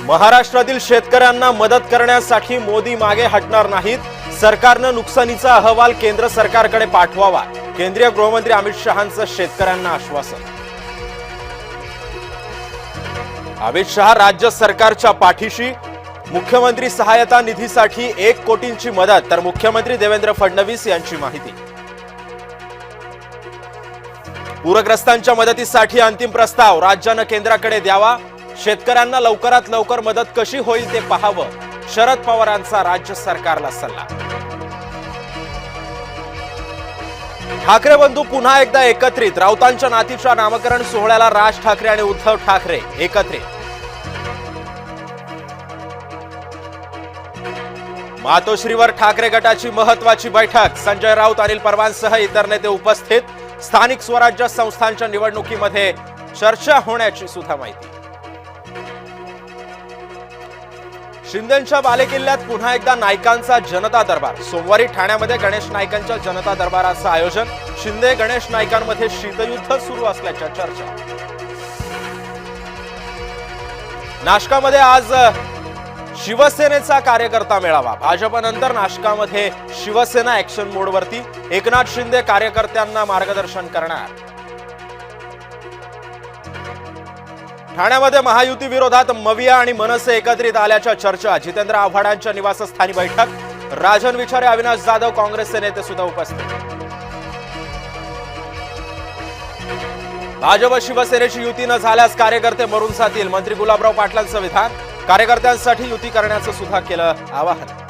महाराष्ट्रातील शेतकऱ्यांना मदत करण्यासाठी मोदी मागे हटणार नाहीत. सरकारनं नुकसानीचा अहवाल केंद्र सरकारकडे पाठवावा. केंद्रीय गृहमंत्री अमित शहांचं शेतकऱ्यांना आश्वासन. अमित शहा राज्य सरकारच्या पाठीशी. मुख्यमंत्री सहायता निधीसाठी 1 कोटींची मदत तर मुख्यमंत्री देवेंद्र फडणवीस यांची माहिती. पूरग्रस्तांच्या मदतीसाठी अंतिम प्रस्ताव राज्यानं केंद्राकडे द्यावा. शेतकऱ्यांना लवकरात लवकर मदत कशी होईल ते पाहावं. शरद पवारांचा राज्य सरकारला सल्ला. ठाकरे बंधू पुन्हा एकदा एकत्रित. राऊतांच्या नातीच्या नामकरण सोहळ्याला राज ठाकरे आणि उद्धव ठाकरे एकत्रित. मातोश्रीवर ठाकरे गटाची महत्वाची बैठक. संजय राऊत, अनिल परवांसह इतर नेते उपस्थित. स्थानिक स्वराज्य संस्थांच्या निवडणुकीमध्ये चर्चा होण्याची सुद्धा माहिती. शिंदेंच्या बालेकिल्ल्यात पुन्हा एकदा नाईकांचा जनता दरबार. सोमवारी ठाण्यामध्ये गणेश नाईकांच्या जनता दरबाराचं आयोजन. शिंदे गणेश नाईकांमध्ये शीतयुद्ध सुरू असल्याच्या चर्चा. नाशकामध्ये आज शिवसेनेचा कार्यकर्ता मेळावा. भाजपनंतर नाशकामध्ये शिवसेना ऍक्शन मोडवरती. एकनाथ शिंदे कार्यकर्त्यांना मार्गदर्शन करणार. ठाण्यामध्ये महायुती विरोधात मविया आणि मनसे एकत्रित आल्याच्या चर्चा. जितेंद्र आव्हाडांच्या निवासस्थानी बैठक. राजन विचारे, अविनाश जाधव काँग्रेसचे नेते सुद्धा उपस्थित. भाजप शिवसेनेची युती न झाल्यास कार्यकर्ते मरून जातील. मंत्री गुलाबराव पाटलांचं विधान. कार्यकर्त्यांसाठी युती करण्याचं सुद्धा केलं आवाहन.